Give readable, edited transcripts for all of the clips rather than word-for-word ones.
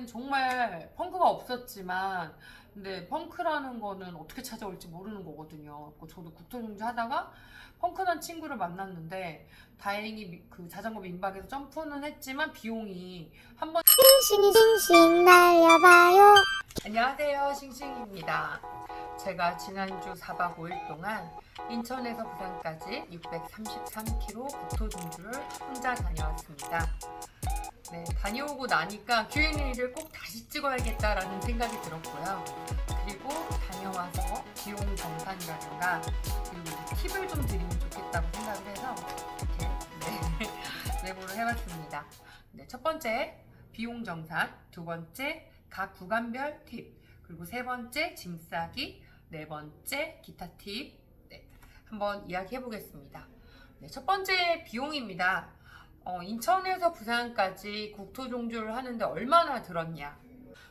정말 펑크가 없었지만 근데 펑크라는 거는 어떻게 찾아올지 모르는 거거든요. 저도 국토종주 하다가 펑크난 친구를 만났는데 다행히 그 자전거 민박에서 점프는 했지만 비용이 한 번. 싱싱 날려봐요. 안녕하세요, 싱싱입니다. 제가 지난주 4박 5일 동안 인천에서 부산까지 633km 국토종주를 혼자 다녀왔습니다. 네, 다녀오고 나니까 Q&A를 꼭 다시 찍어야겠다라는 생각이 들었고요. 그리고 다녀와서 비용 정산이라든가 그리고 팁을 좀 드리면 좋겠다고 생각을 해서 이렇게 메모를 해봤습니다. 네, 첫 번째 비용 정산, 두 번째 각 구간별 팁, 그리고 세 번째 짐 싸기, 네 번째 기타 팁. 네, 한번 이야기해 보겠습니다. 네, 첫 번째 비용입니다. 인천에서 부산까지 국토종주를 하는데 얼마나 들었냐?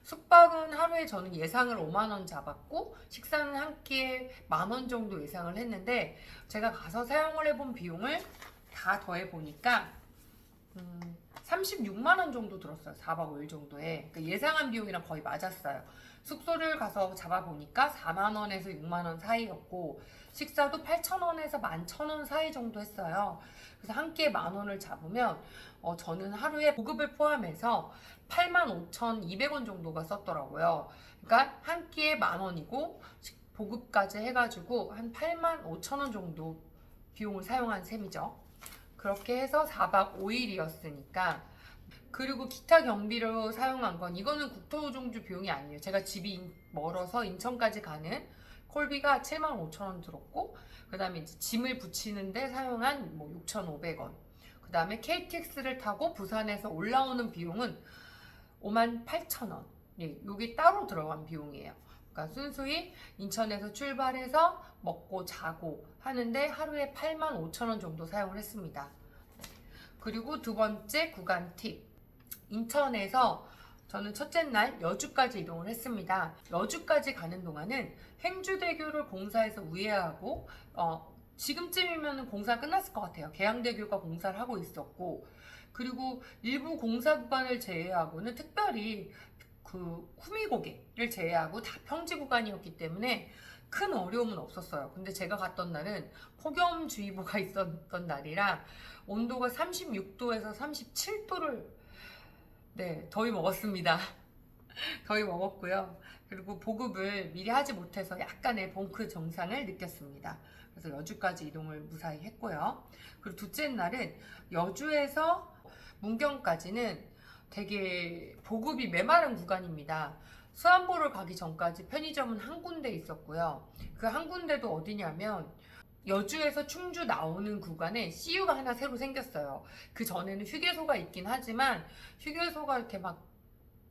숙박은 하루에 저는 예상을 5만 원 잡았고 식사는 한 끼에 1만 원 정도 예상을 했는데 제가 가서 사용을 해본 비용을 다 더해 보니까 36만 원 정도 들었어요. 4박 5일 정도에. 그러니까 예상한 비용이랑 거의 맞았어요. 숙소를 가서 잡아보니까 4만 원에서 6만 원 사이였고 식사도 8천 원에서 11,000원 사이 정도 했어요. 그래서 한 끼에 10,000원을 잡으면 저는 하루에 보급을 포함해서 85,200원 정도가 썼더라고요. 그러니까 한 끼에 10,000원이고 보급까지 해가지고 한 85,000원 정도 비용을 사용한 셈이죠. 그렇게 해서 4박 5일이었으니까. 그리고 기타 경비로 사용한 건 이거는 국토종주 비용이 아니에요. 제가 집이 멀어서 인천까지 가는 콜비가 75,000원 들었고 그 다음에 이제 짐을 붙이는데 사용한 6,500원, 그 다음에 KTX를 타고 부산에서 올라오는 비용은 58,000원. 예, 요게 따로 들어간 비용이에요. 그러니까 순수히 인천에서 출발해서 먹고 자고 하는데 하루에 85,000원 정도 사용을 했습니다. 그리고 두 번째 구간 팁. 인천에서 저는 첫째 날 여주까지 이동을 했습니다. 여주까지 가는 동안은 행주대교를 공사해서 우회하고 지금쯤이면 공사 끝났을 것 같아요. 계양대교가 공사를 하고 있었고 그리고 일부 공사 구간을 제외하고는 특별히 그 후미고개를 제외하고 다 평지 구간이었기 때문에 큰 어려움은 없었어요. 근데 제가 갔던 날은 폭염주의보가 있었던 날이라 온도가 36도에서 37도를 더위 먹었습니다. 더위 먹었고요. 그리고 보급을 미리 하지 못해서 약간의 벙크 증상을 느꼈습니다. 그래서 여주까지 이동을 무사히 했고요. 그리고 둘째 날은 여주에서 문경까지는 되게 보급이 메마른 구간입니다. 수안보를 가기 전까지 편의점은 한 군데 있었고요. 그 한 군데도 어디냐면 여주에서 충주 나오는 구간에 CU가 하나 새로 생겼어요. 그 전에는 휴게소가 있긴 하지만 휴게소가 이렇게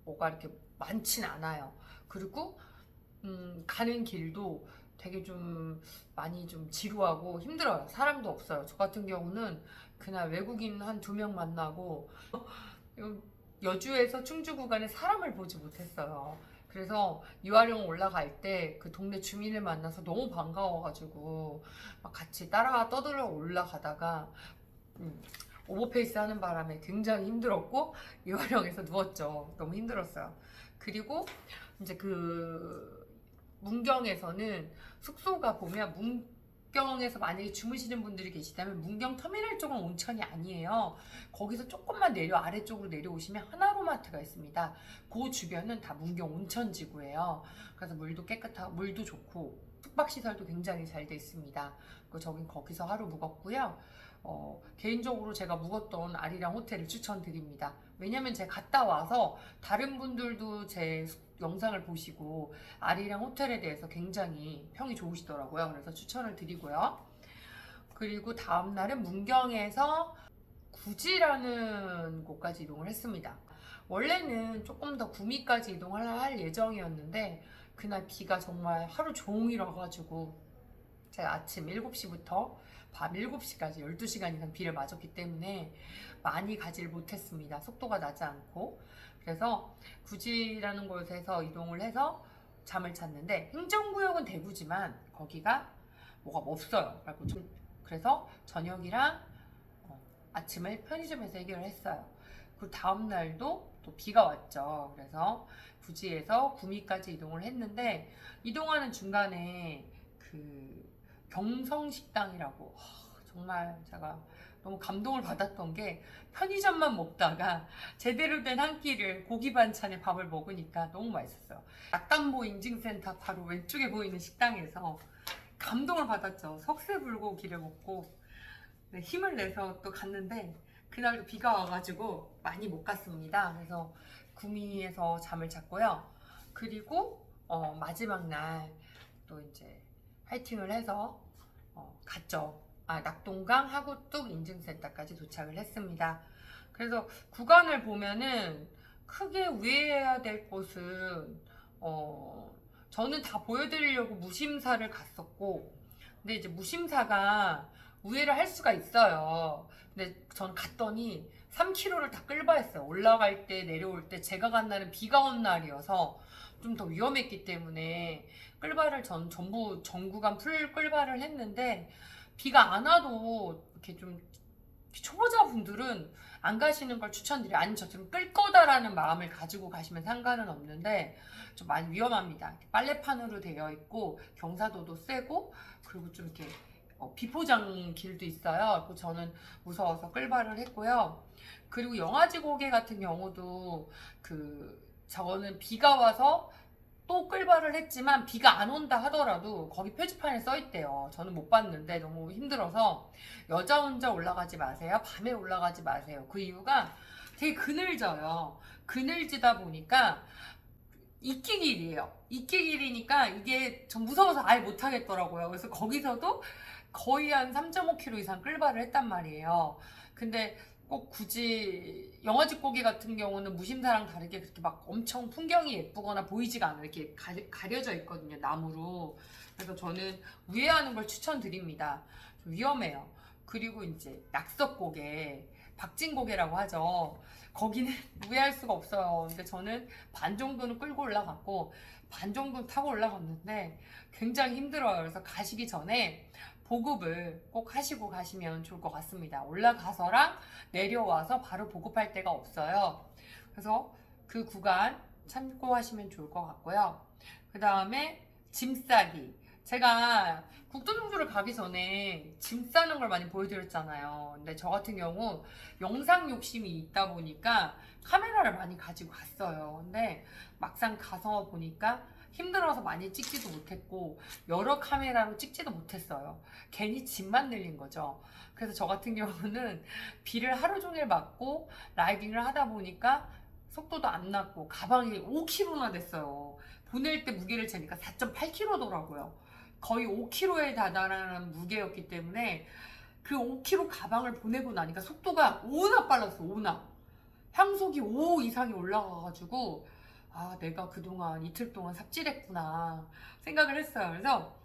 뭐가 이렇게 많진 않아요. 그리고 가는 길도 되게 좀 많이 좀 지루하고 힘들어요. 사람도 없어요. 저 같은 경우는 그날 외국인 한 2명 만나고 여주에서 충주 구간에 사람을 보지 못했어요. 그래서 이화령 올라갈 때 그 동네 주민을 만나서 너무 반가워가지고 막 같이 따라 떠들어 올라가다가 오버페이스 하는 바람에 굉장히 힘들었고 이화령에서 누웠죠. 너무 힘들었어요. 그리고 이제 그 문경에서는 숙소가 보면 문경에서 만약에 주무시는 분들이 계시다면 문경 터미널 쪽은 온천이 아니에요. 거기서 조금만 아래쪽으로 내려오시면 하나로마트가 있습니다. 그 주변은 다 문경 온천지구예요. 그래서 물도 깨끗하고 물도 좋고 숙박시설도 굉장히 잘 돼 있습니다. 저긴 거기서 하루 묵었고요. 개인적으로 제가 묵었던 아리랑 호텔을 추천드립니다. 왜냐면 제가 갔다 와서 다른 분들도 제 영상을 보시고 아리랑 호텔에 대해서 굉장히 평이 좋으시더라고요. 그래서 추천을 드리고요. 그리고 다음날은 문경에서 구지라는 곳까지 이동을 했습니다. 원래는 조금 더 구미까지 이동을 할 예정이었는데 그날 비가 정말 하루 종일 와가지고 제가 아침 7시부터 밤 7시까지 12시간 이상 비를 맞았기 때문에 많이 가지를 못했습니다. 속도가 나지 않고. 그래서 구지라는 곳에서 이동을 해서 잠을 잤는데 행정구역은 대구지만 거기가 뭐가 없어요. 그래서 저녁이랑 아침을 편의점에서 해결을 했어요. 그리고 다음날도 또 비가 왔죠. 그래서 부지에서 구미까지 이동을 했는데 이동하는 중간에 그 경성식당이라고 정말 제가 너무 감동을 받았던 게 편의점만 먹다가 제대로 된 한 끼를 고기 반찬에 밥을 먹으니까 너무 맛있었어요. 낙담보 인증센터 바로 왼쪽에 보이는 식당에서 감동을 받았죠. 석쇠불고기를 먹고 네, 힘을 내서 또 갔는데 그날도 비가 와가지고 많이 못 갔습니다. 그래서 구미에서 잠을 잤고요. 그리고 마지막 날 또 이제 파이팅을 해서 갔죠. 낙동강 하구뚝 인증센터까지 도착을 했습니다. 그래서 구간을 보면은 크게 우회해야 될 곳은 저는 다 보여드리려고 무심사를 갔었고, 근데 이제 무심사가 우회를 할 수가 있어요. 근데 저는 갔더니 3km를 다 끌바 했어요. 올라갈 때 내려올 때 제가 간 날은 비가 온 날이어서 좀 더 위험했기 때문에 끌바를 전부 전 구간 풀 끌바를 했는데, 비가 안 와도 이렇게 좀 초보자분들은 안 가시는 걸 추천드려요. 아니 저처럼 끌 거다라는 마음을 가지고 가시면 상관은 없는데 좀 많이 위험합니다. 빨래판으로 되어 있고 경사도도 세고, 그리고 좀 이렇게 비포장 길도 있어요. 그래서 저는 무서워서 끌바를 했고요. 그리고 영아지 고개 같은 경우도 저는 비가 와서 또 끌바를 했지만 비가 안 온다 하더라도 거기 표지판에 써 있대요. 저는 못 봤는데 너무 힘들어서 여자 혼자 올라가지 마세요. 밤에 올라가지 마세요. 그 이유가 되게 그늘져요. 그늘지다 보니까 이끼길이에요. 이끼길이니까 이게 전 무서워서 아예 못 하겠더라고요. 그래서 거기서도 거의 한 3.5km 이상 끌바를 했단 말이에요. 근데 꼭 굳이 영아지 고개 같은 경우는 무심사랑 다르게 그렇게 막 엄청 풍경이 예쁘거나 보이지가 않아요. 이렇게 가려져 있거든요, 나무로. 그래서 저는 우회하는 걸 추천드립니다. 좀 위험해요. 그리고 이제 낙석고개, 박진고개라고 하죠. 거기는 우회할 수가 없어요. 근데 저는 반 정도는 끌고 올라갔고 반 정도 타고 올라갔는데 굉장히 힘들어요. 그래서 가시기 전에 보급을 꼭 하시고 가시면 좋을 것 같습니다. 올라가서랑 내려와서 바로 보급할 데가 없어요. 그래서 그 구간 참고하시면 좋을 것 같고요. 그 다음에 짐 싸기. 제가 국도종주를 가기 전에 짐 싸는 걸 많이 보여드렸잖아요. 근데 저 같은 경우 영상 욕심이 있다 보니까 카메라를 많이 가지고 갔어요. 근데 막상 가서 보니까 힘들어서 많이 찍지도 못했고 여러 카메라로 찍지도 못했어요. 괜히 짐만 늘린 거죠. 그래서 저 같은 경우는 비를 하루 종일 맞고 라이딩을 하다 보니까 속도도 안 났고 가방이 5kg나 됐어요. 보낼 때 무게를 재니까 4.8kg더라고요. 거의 5kg에 달하는 무게였기 때문에 그 5kg 가방을 보내고 나니까 속도가 5나 빨랐어. 5나. 향속이 5 이상이 올라가가지고 내가 그동안 이틀 동안 삽질했구나 생각을 했어요. 그래서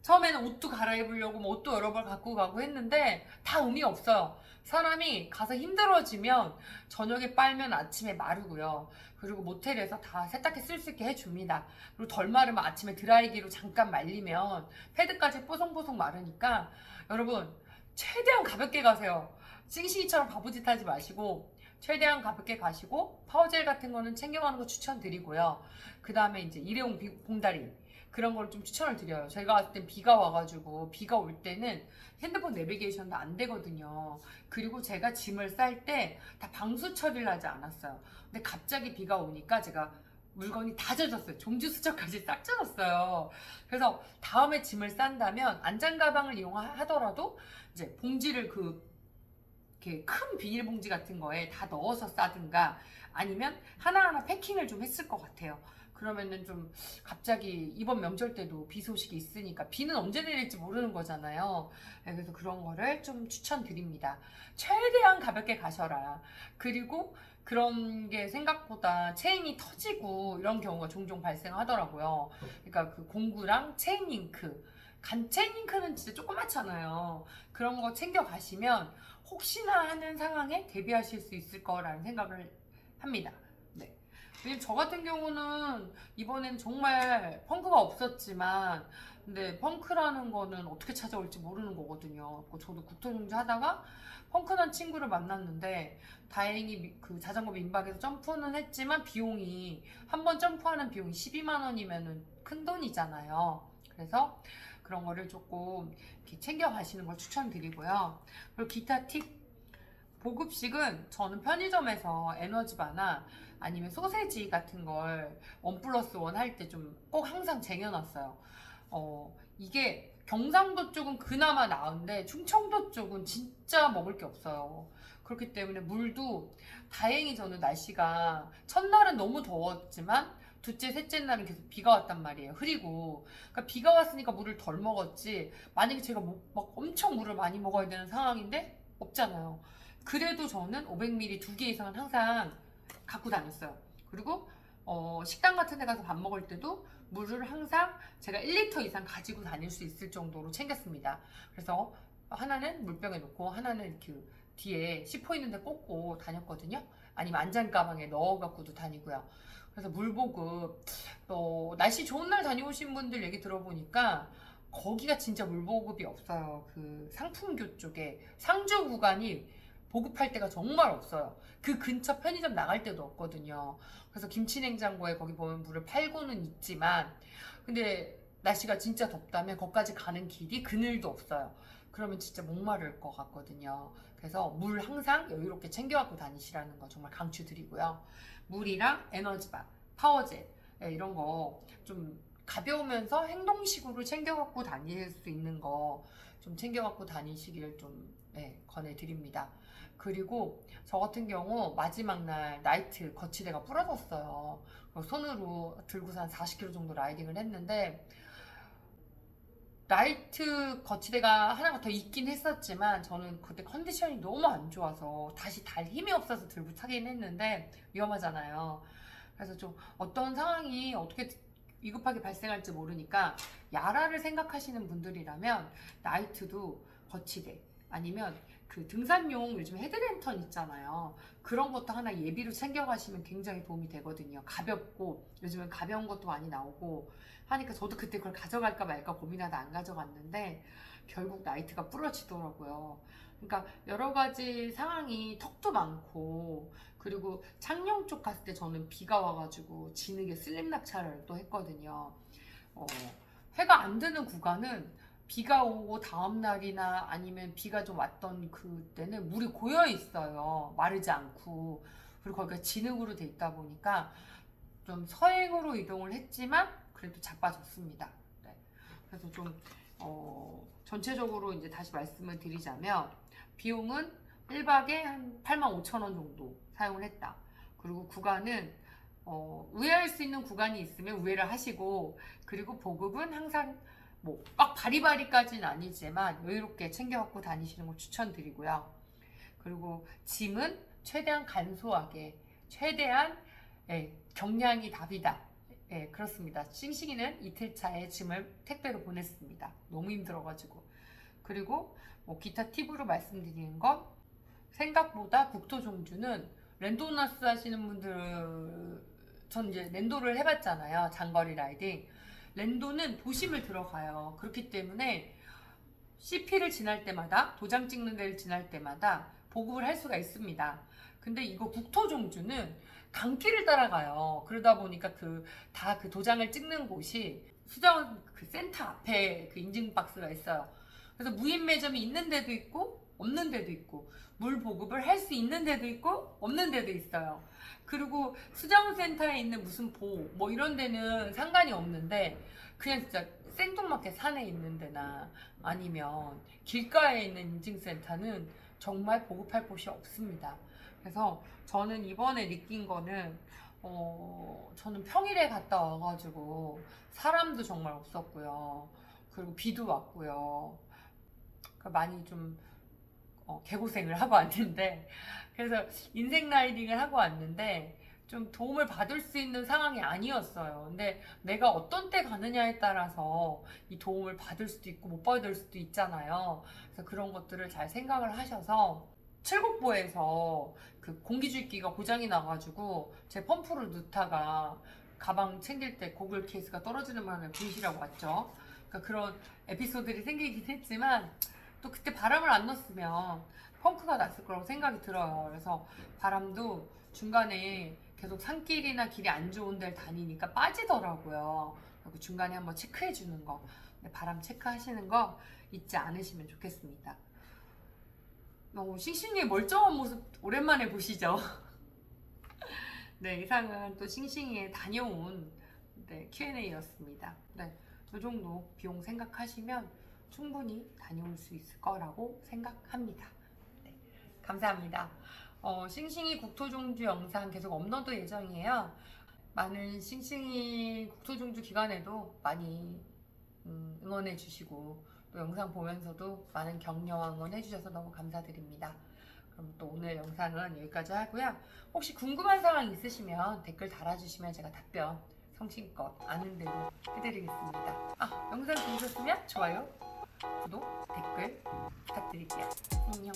처음에는 옷도 갈아입으려고 옷도 여러 벌 갖고 가고 했는데 다 의미 없어요. 사람이 가서 힘들어지면 저녁에 빨면 아침에 마르고요. 그리고 모텔에서 다 세탁기 쓸 수 있게 해줍니다. 그리고 덜 마르면 아침에 드라이기로 잠깐 말리면 패드까지 뽀송뽀송 마르니까 여러분 최대한 가볍게 가세요. 싱싱이처럼 바보짓 하지 마시고 최대한 가볍게 가시고 파워젤 같은 거는 챙겨가는 거 추천드리고요. 그 다음에 이제 일회용 봉다리 그런 걸 좀 추천을 드려요. 저희가 왔을 땐 비가 와가지고 비가 올 때는 핸드폰 내비게이션도 안 되거든요. 그리고 제가 짐을 쌀 때 다 방수 처리를 하지 않았어요. 근데 갑자기 비가 오니까 제가 물건이 다 젖었어요. 종주 수저까지 싹 젖었어요. 그래서 다음에 짐을 싼다면 안장 가방을 이용하더라도 이제 봉지를 이렇게 큰 비닐봉지 같은 거에 다 넣어서 싸든가 아니면 하나하나 패킹을 좀 했을 것 같아요. 그러면은 좀 갑자기 이번 명절 때도 비 소식이 있으니까 비는 언제 내릴지 모르는 거잖아요. 그래서 그런 거를 좀 추천드립니다. 최대한 가볍게 가셔라. 그리고 그런 게 생각보다 체인이 터지고 이런 경우가 종종 발생하더라고요. 그러니까 그 공구랑 체인 링크. 체인 링크는 진짜 조그맣잖아요. 그런 거 챙겨 가시면 혹시나 하는 상황에 대비하실 수 있을 거라는 생각을 합니다. 네. 왜냐면 저 같은 경우는 이번엔 정말 펑크가 없었지만, 근데 펑크라는 거는 어떻게 찾아올지 모르는 거거든요. 저도 국토종주 하다가 펑크난 친구를 만났는데, 다행히 그 자전거 민박에서 점프는 했지만 비용이, 한 번 점프하는 비용이 12만 원이면은 큰 돈이잖아요. 그래서 그런 거를 조금 이렇게 챙겨 가시는 걸 추천드리고요. 그리고 기타 팁, 보급식은 저는 편의점에서 에너지바나 아니면 소세지 같은 걸 1+1 할 때 좀 꼭 항상 쟁여놨어요. 이게 경상도 쪽은 그나마 나은데 충청도 쪽은 진짜 먹을 게 없어요. 그렇기 때문에 물도, 다행히 저는 날씨가 첫날은 너무 더웠지만 둘째, 셋째 날은 계속 비가 왔단 말이에요. 흐리고. 그러니까 비가 왔으니까 물을 덜 먹었지. 만약에 제가 막 엄청 물을 많이 먹어야 되는 상황인데 없잖아요. 그래도 저는 500ml 2개 이상은 항상 갖고 다녔어요. 그리고 식당 같은 데 가서 밥 먹을 때도 물을 항상 제가 1리터 이상 가지고 다닐 수 있을 정도로 챙겼습니다. 그래서 하나는 물병에 넣고 하나는 이렇게 뒤에 시포 있는 데 꽂고 다녔거든요. 아니면 안장 가방에 넣어 갖고도 다니고요. 그래서 물보급, 또 날씨 좋은 날 다녀오신 분들 얘기 들어보니까 거기가 진짜 물보급이 없어요. 그 상품교 쪽에 상주 구간이 보급할 때가 정말 없어요. 그 근처 편의점 나갈 때도 없거든요. 그래서 김치냉장고에 거기 보면 물을 팔고는 있지만, 근데 날씨가 진짜 덥다면 거기까지 가는 길이 그늘도 없어요. 그러면 진짜 목마를 것 같거든요. 그래서 물 항상 여유롭게 챙겨갖고 다니시라는 거 정말 강추드리고요. 물이랑 에너지바, 파워젤, 이런 거 좀 가벼우면서 행동식으로 챙겨갖고 다닐 수 있는 거 좀 챙겨갖고 다니시길 좀 권해드립니다. 그리고 저 같은 경우 마지막 날 나이트 거치대가 부러졌어요. 손으로 들고서 한 40km 정도 라이딩을 했는데, 라이트 거치대가 하나가 더 있긴 했었지만 저는 그때 컨디션이 너무 안 좋아서 다시 달 힘이 없어서 들고 타긴 했는데 위험하잖아요. 그래서 좀 어떤 상황이 어떻게 위급하게 발생할지 모르니까 야라를 생각하시는 분들이라면 나이트도 거치대, 아니면 그 등산용 요즘 헤드랜턴 있잖아요. 그런 것도 하나 예비로 챙겨가시면 굉장히 도움이 되거든요. 가볍고 요즘은 가벼운 것도 많이 나오고 하니까 저도 그때 그걸 가져갈까 말까 고민하다 안 가져갔는데 결국 나이트가 부러지더라고요. 그러니까 여러 가지 상황이, 턱도 많고, 그리고 창녕 쪽 갔을 때 저는 비가 와가지고 진흙에 슬립 낙차를 또 했거든요. 해가 안 드는 구간은 비가 오고 다음 날이나 아니면 비가 좀 왔던 그때는 물이 고여 있어요. 마르지 않고. 그리고 거기가 진흙으로 돼 있다 보니까 좀 서행으로 이동을 했지만 그래도 자빠졌습니다. 네. 그래서 좀 전체적으로 이제 다시 말씀을 드리자면, 비용은 1박에 한 85,000원 정도 사용을 했다. 그리고 구간은 우회할 수 있는 구간이 있으면 우회를 하시고, 그리고 보급은 항상 뭐 막 바리바리까지는 아니지만 여유롭게 챙겨갖고 다니시는 걸 추천드리고요. 그리고 짐은 최대한 간소하게, 최대한 경량이 답이다. 그렇습니다. 싱싱이는 이틀차에 짐을 택배로 보냈습니다. 너무 힘들어가지고. 그리고 뭐 기타 팁으로 말씀드리는 건, 생각보다 국토종주는 랜도너스 하시는 분들, 전 이제 랜도를 해봤잖아요. 장거리 라이딩. 랜도는 도심을 들어가요. 그렇기 때문에 CP를 지날 때마다, 도장 찍는 데를 지날 때마다 보급을 할 수가 있습니다. 근데 이거 국토종주는 강길을 따라가요. 그러다 보니까 다 그 도장을 찍는 곳이 수자원 그 센터 앞에 그 인증 박스가 있어요. 그래서 무인 매점이 있는 데도 있고 없는 데도 있고, 물 보급을 할 수 있는 데도 있고 없는 데도 있어요. 그리고 수자원센터에 있는 무슨 뭐 이런 데는 상관이 없는데, 그냥 진짜 생뚱맞게 산에 있는 데나 아니면 길가에 있는 인증센터는 정말 보급할 곳이 없습니다. 그래서 저는 이번에 느낀 거는, 저는 평일에 갔다 와가지고 사람도 정말 없었고요. 그리고 비도 왔고요. 그러니까 많이 좀 개고생을 하고 왔는데, 그래서 인생 라이딩을 하고 왔는데 좀 도움을 받을 수 있는 상황이 아니었어요. 근데 내가 어떤 때 가느냐에 따라서 이 도움을 받을 수도 있고 못 받을 수도 있잖아요. 그래서 그런 것들을 잘 생각을 하셔서 칠곡보에서 그 공기주입기가 고장이 나가지고 제 펌프를 넣다가 가방 챙길 때 고글 케이스가 떨어지는 바람에 분실하고 왔죠. 그러니까 그런 에피소드들이 생기긴 했지만 또 그때 바람을 안 넣었으면 펑크가 났을 거라고 생각이 들어요. 그래서 바람도 중간에 계속 산길이나 길이 안 좋은 데를 다니니까 빠지더라고요. 그리고 중간에 한번 체크해 주는 거, 바람 체크하시는 거 잊지 않으시면 좋겠습니다. 싱싱이의 멀쩡한 모습 오랜만에 보시죠? 네, 이상은 또 싱싱이의 다녀온 Q&A였습니다. 네, 이 정도 비용 생각하시면 충분히 다녀올 수 있을 거라고 생각합니다. 네, 감사합니다. 싱싱이 국토종주 영상 계속 업로드 예정이에요. 많은 싱싱이 국토종주 기간에도 많이 응원해 주시고 또 영상 보면서도 많은 격려와 응원해 주셔서 너무 감사드립니다. 그럼 또 오늘 영상은 여기까지 하고요. 혹시 궁금한 사항 있으시면 댓글 달아주시면 제가 답변 성심껏 아는 대로 해드리겠습니다. 영상 재밌었으면 좋아요, 구독, 댓글 부탁드릴게요. 안녕.